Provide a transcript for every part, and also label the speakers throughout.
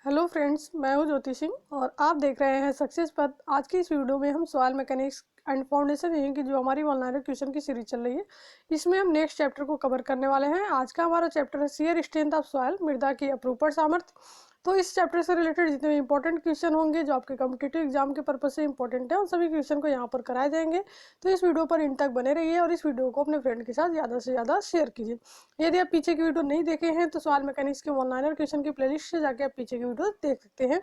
Speaker 1: Hello friends, मैं हूं ज्योति सिंह और आप देख रहे हैं सक्सेस पथ। आज की इस वीडियो में हम soil mechanics and foundation engineering की जो हमारी ऑनलाइन क्वेश्चन की सीरीज चल रही है, इसमें हम नेक्स्ट चैप्टर को कवर करने वाले हैं। आज का हमारा चैप्टर है शियर स्ट्रेंथ ऑफ सॉइल, मृदा की अपरूपण सामर्थ्य। तो इस चैप्टर से रिलेटेड जितने भी इंपॉर्टेंट क्वेश्चन होंगे जो आपके कॉम्पिटिटिव एग्जाम के पर्पज से इंपॉर्टेंट है, उन सभी क्वेश्चन को यहाँ पर कराए जाएंगे। तो इस वीडियो पर इन तक बने रहिए और इस वीडियो को अपने फ्रेंड के साथ ज़्यादा से ज़्यादा शेयर कीजिए। यदि आप पीछे की वीडियो नहीं देखे हैं तो सॉइल मैकेनिक्स के ऑनलाइन क्वेश्चन की प्लेलिस्ट से जाके आप पीछे की वीडियो देख सकते हैं।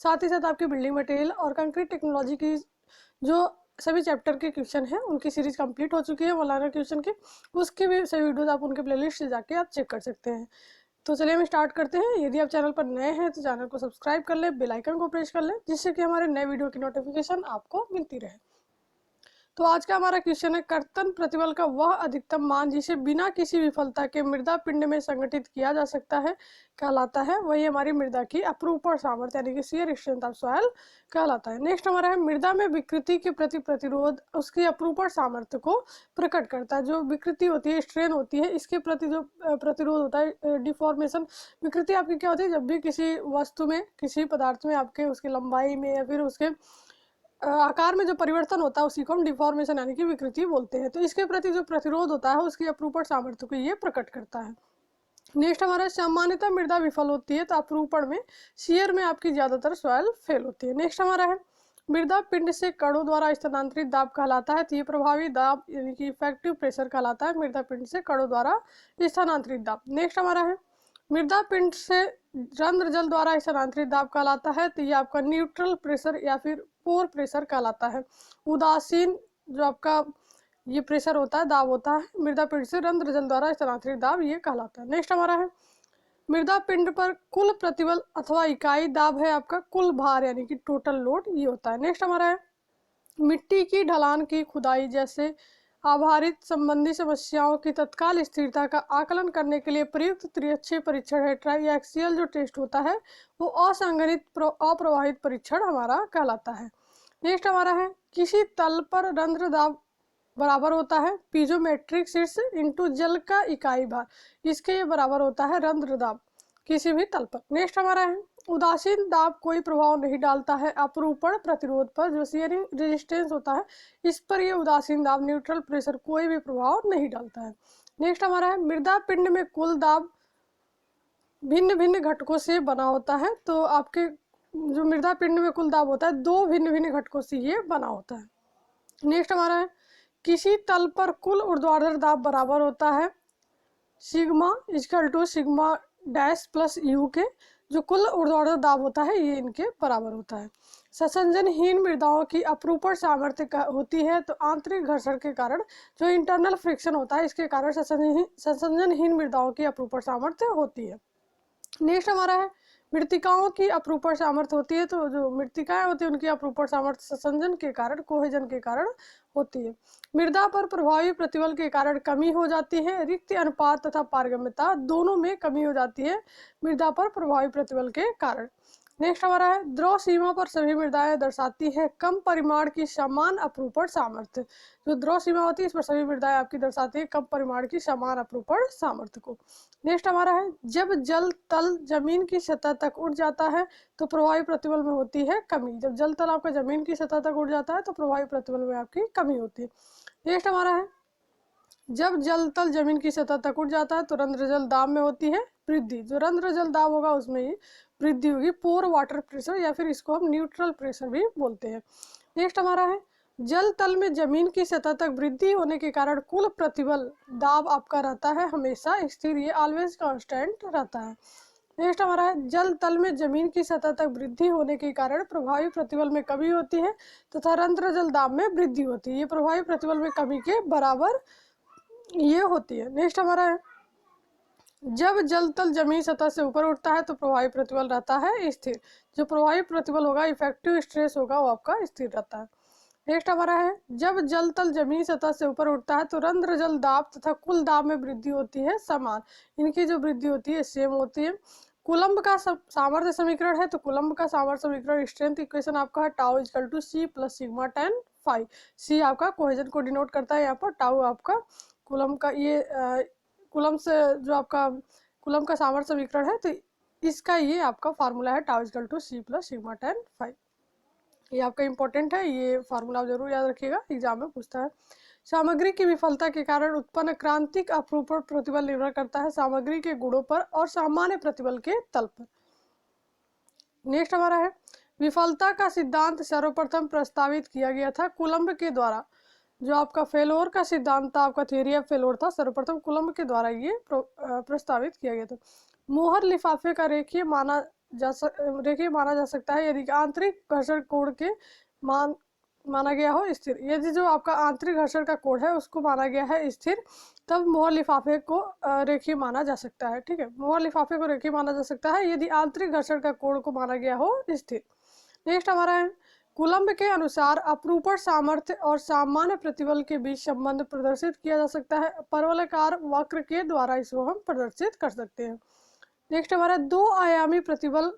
Speaker 1: साथ ही साथ आपकी बिल्डिंग मटेरियल और कंक्रीट टेक्नोलॉजी की जो सभी चैप्टर के क्वेश्चन हैं उनकी सीरीज कंप्लीट हो चुकी है ऑनलाइन क्वेश्चन की, उसके भी सभी वीडियोस आप उनके प्लेलिस्ट से जाके आप चेक कर सकते हैं। तो चलिए हम स्टार्ट करते हैं। यदि आप चैनल पर नए हैं तो चैनल को सब्सक्राइब कर लें, बेल आइकन को प्रेस कर लें, जिससे कि हमारे नए वीडियो की नोटिफिकेशन आपको मिलती रहे। तो आज का हमारा क्वेश्चन है, कर्तन प्रतिबल का वह अधिकतम मान जिसे बिना किसी विफलता के मृदा पिंड में संगठित किया जा सकता है कहलाता है। वही हमारी मृदा की अपरूपण सामर्थ्य यानी कि शियर स्ट्रेंथ ऑफ सॉइल कहलाता है। नेक्स्ट हमारा है, मृदा में विकृति के प्रति प्रतिरोध उसकी अपरूपण सामर्थ्य को प्रकट करता है। जो विकृति होती है, स्ट्रेन होती है, इसके प्रति जो प्रतिरोध होता है, डिफॉर्मेशन। विकृति आपकी क्या होती है, जब भी किसी वस्तु में, किसी पदार्थ में आपके उसकी लंबाई में या फिर उसके आकार में जो परिवर्तन होता है उसी को हम डिफॉर्मेशन यानी कि विकृति बोलते हैं। तो इसके प्रति जो प्रतिरोध होता है उसकी अपरूपण सामर्थ्य को ये प्रकट करता है। नेक्स्ट हमारा, सामान्यतः मृदा विफल होती है तो अपरूपण में, शियर में आपकी ज्यादातर सॉइल फेल होती है। नेक्स्ट हमारा है, मृदा पिंड से कणों द्वारा स्थानांतरित दाब कहलाता है। तो ये प्रभावी दाब यानी कि इफेक्टिव प्रेशर कहलाता है, मृदा पिंड से कणों द्वारा स्थानांतरित दाब। नेक्स्ट हमारा है, मृदा पिंड से रंध्र जल द्वारा स्थानांतरित दाब कहलाता है। तो ये आपका न्यूट्रल प्रेशर या फिर पोर प्रेशर कहलाता है। उदासीन जो आपका ये प्रेशर होता है, दाब होता है, मृदा पिंड से रंध्र जल द्वारा स्थानांतरित दाब ये कहलाता है। नेक्स्ट हमारा है, मृदा पिंड पर कुल प्रतिबल अथवा इकाई दाब है आपका कुल भार यानी कि टोटल लोड ये होता है। नेक्स्ट हमारा है, मिट्टी की ढलान की खुदाई जैसे आधारित संबंधी समस्याओं की तत्काल स्थिरता का आकलन करने के लिए प्रयुक्त त्रिअक्षीय परीक्षण है। ट्राईएक्सियल जो टेस्ट होता है वो असंगठित अप्रवाहित परीक्षण हमारा कहलाता है। नेक्स्ट हमारा है, किसी तल पर रंध्र दाब बराबर होता है पीजोमेट्रिक शीर्ष इंटू जल का इकाई भार, इसके ये बराबर होता है रंध्र दाब किसी भी तल पर। नेक्स्ट हमारा है, उदासीन दाब कोई प्रभाव नहीं डालता है अपरूपण प्रतिरोध पर, जो शियरिंग रेजिस्टेंस होता है इस पर ये उदासीन दाब न्यूट्रल प्रेशर कोई भी प्रभाव नहीं डालता है। नेक्स्ट हमारा है, मृदा पिंड में कुल दाब भिन्न भिन्न घटकों से बना होता है। तो आपके जो मृदा पिंड में कुल दाब होता है दो भिन्न भिन्न घटकों से ये बना होता है। नेक्स्ट हमारा है, किसी तल पर कुल ऊर्ध्वाधर दाब बराबर होता है sigma equal to sigma dash plus u के। जो कुल ऊर्ध्वाधर दाब होता है ये इनके बराबर होता है। संसंजनहीन मृदाओं की अपरूपण सामर्थ्य होती है। तो आंतरिक घर्षण के कारण जो इंटरनल फ्रिक्शन होता है इसके कारण संसंजनहीन मृदाओं की अपरूपण सामर्थ्य होती है। नेक्स्ट हमारा है, मृतिकाओं की अपरूपण सामर्थ्य होती है। तो जो मृतिकाएं होती है उनकी अपरूपण सामर्थ्य संसंजन के कारण, कोहेजन के कारण होती है। मृदा पर प्रभावी प्रतिबल के कारण कमी हो जाती है। रिक्ति अनुपात तथा पारगम्यता दोनों में कमी हो जाती है मृदा पर प्रभावी प्रतिबल के कारण। नेक्स्ट हमारा है, द्रव सीमा पर सभी मृदाएं दर्शाती है कम परिमाण की समान अपरूपण सामर्थ्य। जो द्रव सीमा होती है इस पर सभी मृदाएं आपकी दर्शाती है कम परिमाण की समान अपरूपण सामर्थ्य को। नेक्स्ट हमारा है, जब जल तल जमीन की सतह तक उठ जाता है तो प्रभावी प्रतिबल में होती है कमी। जब जल तल आपका जमीन की सतह तक उठ जाता है तो प्रभावी प्रतिबल में आपकी कमी होती है। नेक्स्ट हमारा है, जब जल तल जमीन की सतह तक उठ जाता है तो रंध्र जल दाब में होती है वृद्धि। जो रंध्र जल दाब होगा उसमें ही वृद्धि होगी। पोर वाटर प्रेशर या फिर इसको हम न्यूट्रल प्रेशर भी बोलते हैं। नेक्स्ट हमारा है, जल तल में जमीन की सतह तक वृद्धि होने के कारण कुल प्रतिबल दाब आपका रहता है हमेशा स्थिर, ये ऑलवेज कांस्टेंट रहता है। नेक्स्ट हमारा है, जल तल में जमीन की सतह तक वृद्धि होने के कारण प्रभावी प्रतिबल में कमी होती है तथा रंध्र जल दाब में वृद्धि होती है। ये प्रभावी प्रतिबल में कमी के बराबर ये होती है। नेक्स्ट हमारा है, जब जल तल जमीन सतह से ऊपर उठता है तो प्रभावी प्रतिबल रहता है स्थिर। जो प्रभावी प्रतिबल होगा, इफेक्टिव स्ट्रेस होगा, वो आपका स्थिर रहता है। नेक्स्ट हमारा है, जब जल तल जमीन सतह से ऊपर उठता है तो रंध्र जल दाब तथा कुल दाब में वृद्धि होती है समान। इनकी जो वृद्धि होती है सेम होती है। कूलम्ब का सामर्थ्य समीकरण है। तो कूलम्ब का सामर्थ्य समीकरण स्ट्रेंथ इक्वेशन आपका है tau equal to C plus sigma tan phi. C आपका कोहेजन को डिनोट करता है, यहाँ पर टाउ आपका कूलम्ब का ये कूलम्ब से जो आपका कूलम्ब का सामर्थ्य समीकरण है। तो इसका ये आपका फार्मूला है tau equal to C plus sigma tan phi. ये आपका इंपॉर्टेंट है, ये फार्मूला आप जरूर याद रखिएगा, एग्जाम में पूछता है। सामग्री की विफलता के कारण उत्पन्न क्रांतिक अपरूपण प्रतिबल निर्भर करता है सामग्री के गुणों पर और सामान्य प्रतिबल के तल पर। नेक्स्ट हमारा है विफलता का सिद्धांत सर्वप्रथम प्रस्तावित किया गया था कूलम्ब के द्वारा। जो आपका फेलोर का सिद्धांत था, आपका थ्योरी ऑफ फेलोर था, सर्वप्रथम कूलम्ब के द्वारा ये प्रस्तावित किया गया था। मोहर लिफाफे का रेखीय माना जा सकता है यदि आंतरिक घर्षण कोण के माना गया हो स्थिर। यदि जो आपका आंतरिक घर्षण का कोण है उसको माना गया है स्थिर, तब मोहर लिफाफे को रेखीय माना जा सकता है। ठीक है, मोहर लिफाफे को रेखीय माना जा सकता है यदि आंतरिक घर्षण का कोण को माना गया हो स्थिर। नेक्स्ट हमारा है कूलम्ब के अनुसार अपरूपण सामर्थ्य और सामान्य प्रतिबल के बीच संबंध प्रदर्शित किया जा सकता है परवलयकार वक्र के द्वारा, इसको हम प्रदर्शित कर सकते हैं। नेक्स्ट हमारा दो आयामी प्रतिबल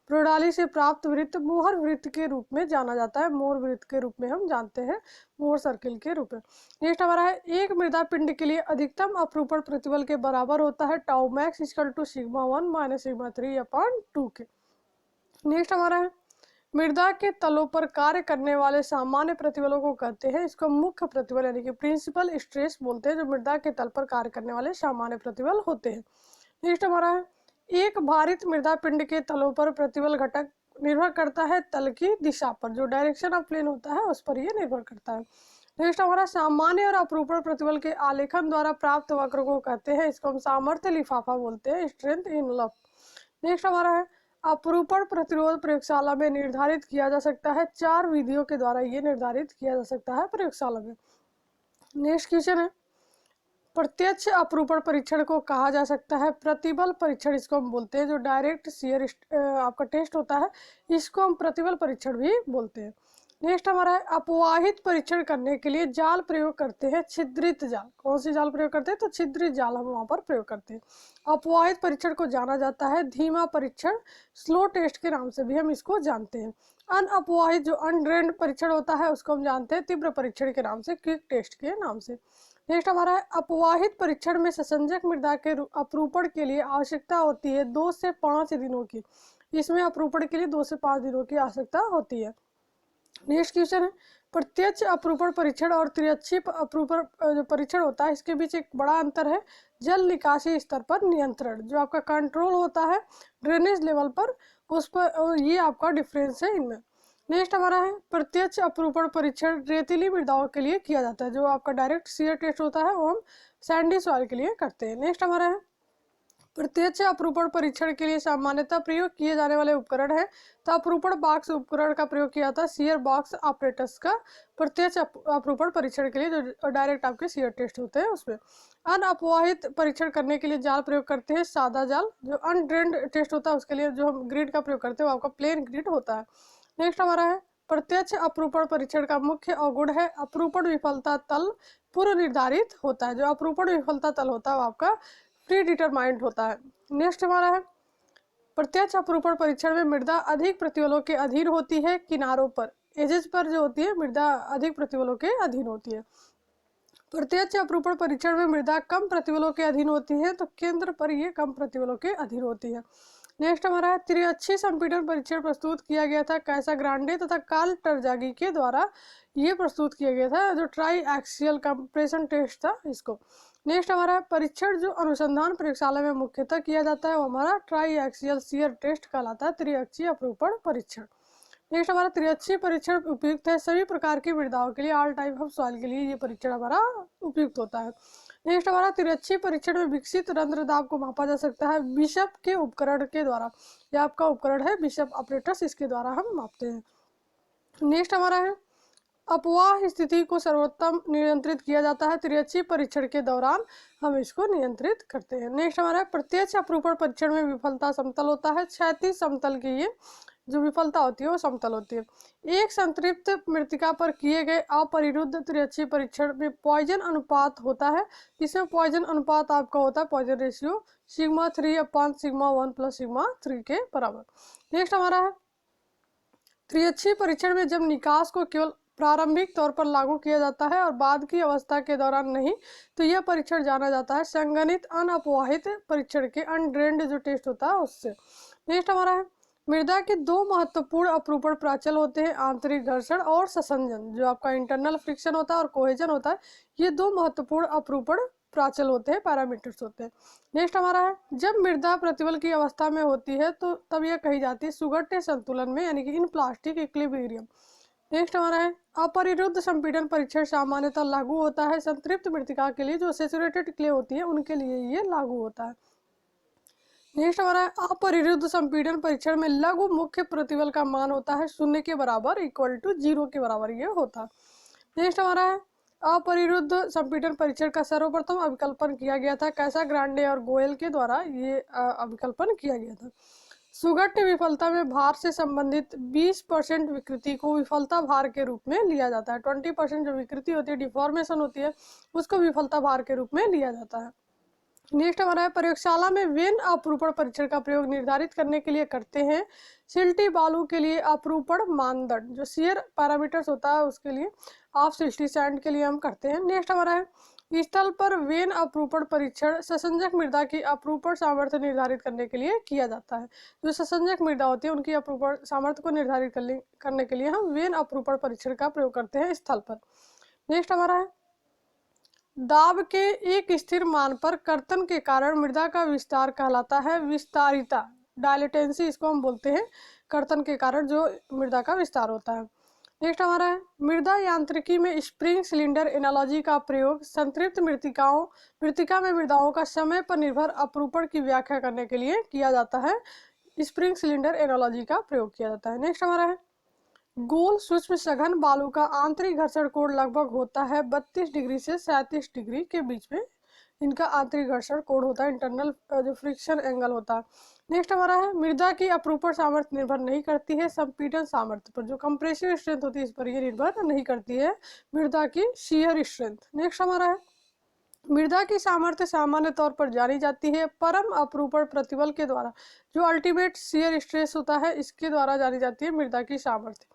Speaker 1: प्रणाली से प्राप्त वृत्त मोहर वृत्त के रूप में जाना जाता है। मोहर वृत्त के रूप में हम जानते हैं, मोहर सर्किल के रूप में। नेक्स्ट हमारा है एक मृदा पिंड के लिए अधिकतम अपरूपण प्रतिबल के बराबर होता है tau max equal to sigma 1 minus sigma 3 upon 2 के। नेक्स्ट हमारा है मृदा के तलों पर कार्य करने वाले सामान्य प्रतिबलों को कहते हैं, इसको मुख्य प्रतिबल यानी कि प्रिंसिपल स्ट्रेस बोलते हैं, जो मृदा के तल पर कार्य करने वाले सामान्य प्रतिबल होते हैं। नेक्स्ट हमारा है एक भारित मृदा पिंड के तलों पर प्रतिबल घटक निर्भर करता है तल की दिशा पर, जो डायरेक्शन ऑफ प्लेन होता है उस पर यह निर्भर करता है। नेक्स्ट हमारा सामान्य और अपरूपण प्रतिबल के आलेखन द्वारा प्राप्त वक्र को कहते हैं, इसको हम सामर्थ्य लिफाफा बोलते हैं, स्ट्रेंथ इनवलप। नेक्स्ट हमारा है अपरूपण प्रतिरोध प्रयोगशाला में निर्धारित किया जा सकता है, 4 विधियों के द्वारा ये निर्धारित किया जा सकता है प्रयोगशाला में। नेक्स्ट क्वेश्चन है प्रत्यक्ष अपरूपण परीक्षण को कहा जा सकता है प्रतिबल परीक्षण, इसको हम बोलते हैं, जो डायरेक्ट शियर आपका टेस्ट होता है, इसको हम प्रतिबल परीक्षण भी बोलते हैं। नेक्स्ट हमारा है अपवाहित परीक्षण करने के लिए जाल प्रयोग करते हैं, छिद्रित जाल। कौन सी जाल प्रयोग करते हैं? तो छिद्रित जाल हम वहां पर प्रयोग करते हैं। अपवाहित परीक्षण को जाना जाता है धीमा परीक्षण, स्लो टेस्ट के नाम से भी हम इसको जानते हैं। अनअपवाहित जो अनड्रेन्ड परीक्षण होता है उसको हम जानते हैं तीव्र परीक्षण के नाम से, क्विक टेस्ट के नाम से। नेक्स्ट हमारा है अपवाहित परीक्षण में ससंजक मृदा के अपरूपण के लिए आवश्यकता होती है 2 से 5 दिनों की। इसमें अपरूपण के लिए 2 से 5 दिनों की आवश्यकता होती है। नेक्स्ट क्वेश्चन है प्रत्यक्ष अपरूपण परीक्षण और त्रिअक्षीय अपरूपण जो परीक्षण होता है इसके बीच एक बड़ा अंतर है, जल निकासी स्तर पर नियंत्रण, जो आपका कंट्रोल होता है ड्रेनेज लेवल पर, उस पर ये आपका डिफरेंस है इनमें। नेक्स्ट हमारा है प्रत्यक्ष अपरूपण परीक्षण रेतीली मृदाओं के लिए किया जाता है, जो आपका डायरेक्ट शियर टेस्ट होता है वो हम सैंडी सॉइल के लिए करते हैं। नेक्स्ट हमारा है प्रत्यक्ष अपरूपण परीक्षण के लिए सामान्यतः प्रयोग किए जाने वाले उपकरण है, तो अपरूपण बॉक्स उपकरण का प्रयोग किया जाता है शियर बॉक्स ऑपरेटर्स का प्रत्यक्ष अपरूपण परीक्षण के लिए, जो डायरेक्ट आपके शियर टेस्ट होते हैं उसमें। अनअपवाहित परीक्षण करने के लिए जाल प्रयोग करते हैं सादा जाल, जो अनड्रेन्ड टेस्ट होता है उसके लिए जो हम ग्रिड का प्रयोग करते हैं वो आपका प्लेन ग्रिड होता है। नेक्स्ट हमारा है प्रत्यक्ष अपरूपण परीक्षण का मुख्य अवगुण है अपरूपण विफलता तल पूर्व निर्धारित होता है, जो अपरूपण विफलता तल होता है वो आपका प्री डिटरमाइंड होता है। नेक्स्ट हमारा है प्रत्यक्ष अपरूपण परीक्षण में मृदा अधिक प्रतिबलों के अधीन होती है, किनारों पर एजेस पर जो होती है मृदा अधिक प्रतिबलों के अधीन होती है। प्रत्यक्ष अपरूपण परीक्षण में मृदा कम प्रतिबलों के अधीन होती है, तो केंद्र पर ये कम प्रतिबलों के अधीन होती है। नेक्स्ट हमारा है त्रिअक्षीय संपीड़न परीक्षण प्रस्तुत किया गया था कैसा ग्रांडे तथा कार्ल टरजागी के द्वारा ये प्रस्तुत किया गया था, जो ट्राई एक्सियल कंप्रेशन टेस्ट था इसको। नेक्स्ट हमारा है परीक्षण जो अनुसंधान प्रयोगशाला में मुख्यतः किया जाता है वो हमारा ट्राई एक्सियल शियर टेस्ट कहलाता है, त्रिअक्षीय अपरूपण परीक्षण। नेक्स्ट हमारा त्रिअक्षीय परीक्षण उपयुक्त है सभी प्रकार की मृदाओं के लिए, ऑल टाइप ऑफ सॉइल के लिए ये परीक्षण हमारा उपयुक्त होता है। नेक्स्ट हमारा त्रिअक्षीय परीक्षण में विकसित रंध्र दाब को मापा जा सकता है बिशप के उपकरण के द्वारा, यह आपका उपकरण है बिशप ऑपरेटर्स, इसके द्वारा हम मापते हैं। नेक्स्ट हमारा है अपवाह स्थिति को सर्वोत्तम नियंत्रित किया जाता है त्रिअक्षीय परीक्षण के दौरान हम इसको नियंत्रित करते हैं। नेक्स्ट हमारा है प्रत्यक्ष अपरूपण परीक्षण में विफलता समतल होता है, क्षैतिज समतल की ये जो विफलता होती है वो समतल होती है। एक संतृप्त मृतिका पर किए गए अपरिरुद्ध त्रिअक्षीय परीक्षण में पॉइजन अनुपात होता है, इसमें पॉइजन अनुपात आपका होता है Poisson ratio sigma 3 upon sigma 1 plus sigma 3 के बराबर। नेक्स्ट हमारा है त्रिअक्षीय परीक्षण में जब निकास को केवल प्रारंभिक तौर पर लागू किया जाता है और बाद की अवस्था के दौरान नहीं, तो यह परीक्षण जाना जाता है संगणित अनअपवाहित परीक्षण के, अनड्रेन्ड जो टेस्ट होता है उससे। नेक्स्ट हमारा है, मृदा के दो महत्वपूर्ण अपरूपण प्राचल होते हैं, आंतरिक घर्षण और ससंजन। जो आपका इंटरनल फ्रिक्शन होता है और कोहेजन होता है, ये दो महत्वपूर्ण अपरूपण प्राचल होते हैं, पैरामीटर्स होते हैं। नेक्स्ट हमारा है, जब मृदा प्रतिबल की अवस्था में होती है तो तब यह कही जाती है सुगठ्य संतुलन में, यानी कि इन प्लास्टिक इक्विलिब्रियम। नेक्स्ट हमारा है, अपरिरुद्ध संपीड़न परीक्षण सामान्यतः लागू होता है संतृप्त मृतिका के लिए, जो सैचुरेटेड क्ले होती है उनके लिए ये लागू होता है। नेक्स्ट हमारा है, अपरिरुद्ध संपीड़न परीक्षण में लघु मुख्य प्रतिबल का मान होता है 0 के बराबर, इक्वल टू 0 के बराबर ये होता है। नेक्स्ट हमारा है, अपरिरुद्ध संपीड़न परीक्षण का सर्वप्रथम अभिकल्पन किया गया था, कैसा, ग्रांडे और गोयल के द्वारा ये अभिकल्पन किया गया था। सुगठ्य विफलता में भार से संबंधित 20% विकृति को विफलता भार के रूप में लिया जाता है। 20% जो विकृति होती है, डिफॉर्मेशन होती है, उसको विफलता भार के रूप में लिया जाता है। नेक्स्ट हमारा है, प्रयोगशाला में वेन अपरूपण परीक्षण का प्रयोग निर्धारित करने के लिए करते हैं सिल्टी बालू के लिए अपरूपण मानदंड, जो शेयर पैरामीटर्स होता है उसके लिए, ऑफ सिल्टी सैंड के लिए हम करते हैं। नेक्स्ट हमारा है, स्थल पर वेन अपरूपण परीक्षण ससंजक मृदा की अपरूपण सामर्थ्य निर्धारित करने के लिए किया जाता है। जो ससंजक मृदा होती है उनकी अपरूपण सामर्थ्य को निर्धारित करने के लिए हम वेन अपरूपण परीक्षण का प्रयोग करते हैं स्थल पर। नेक्स्ट हमारा है, दाब के एक स्थिर मान पर कर्तन के कारण मृदा का विस्तार कहलाता है विस्तारिता, डायलेटेंसी इसको हम बोलते हैं, कर्तन के कारण जो मृदा का विस्तार होता है। नेक्स्ट हमारा है, मृदा यांत्रिकी में स्प्रिंग सिलेंडर एनालॉजी का प्रयोग संतृप्त मृतिका में मृदाओं का समय पर निर्भर अपरूपण की व्याख्या करने के लिए किया जाता है। स्प्रिंग सिलेंडर एनालॉजी का प्रयोग किया जाता है। नेक्स्ट हमारा है, गोल सूक्ष्म सघन बालू का आंतरिक घर्षण कोण लगभग होता है 32 डिग्री से 37 डिग्री के बीच में, इनका आंतरिक घर्षण कोण होता है, इंटरनल जो फ्रिक्शन एंगल होता है। नेक्स्ट हमारा है, मृदा की अपरूपण सामर्थ्य निर्भर नहीं करती है संपीड़न सामर्थ्य पर, जो कंप्रेसिव स्ट्रेंथ होती है इस पर ये निर्भर नहीं करती है मृदा की शियर स्ट्रेंथ। नेक्स्ट हमारा है, मृदा की सामर्थ्य सामान्य तौर पर जानी जाती है परम अपरूपण प्रतिबल के द्वारा, जो अल्टीमेट शियर स्ट्रेस होता है इसके द्वारा जानी जाती है मृदा की सामर्थ्य।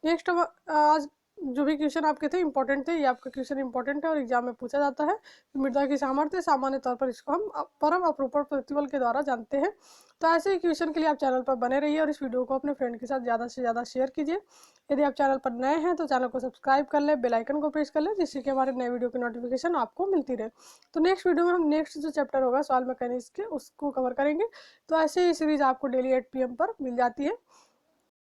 Speaker 1: नेक्स्ट आज जो भी क्वेश्चन आपके थे इंपॉर्टेंट थे, ये आपका क्वेश्चन इंपॉर्टेंट है और एग्जाम में पूछा जाता है। मृदा की सामर्थ्य सामान्य तौर पर इसको हम परम अपरूपण प्रतिबल के द्वारा जानते हैं। तो ऐसे ही क्वेश्चन के लिए आप चैनल पर बने रहिए और इस वीडियो को अपने फ्रेंड के साथ ज़्यादा से ज़्यादा शेयर कीजिए। यदि आप चैनल पर नए हैं तो चैनल को सब्सक्राइब कर ले, बेल आइकन को प्रेस कर ले, जिससे कि हमारे नए वीडियो की नोटिफिकेशन आपको मिलती रहे। तो नेक्स्ट वीडियो में हम नेक्स्ट जो चैप्टर होगा सॉइल मैकेनिक्स के उसको कवर करेंगे। तो ऐसे ही सीरीज आपको डेली 8 PM पर मिल जाती है।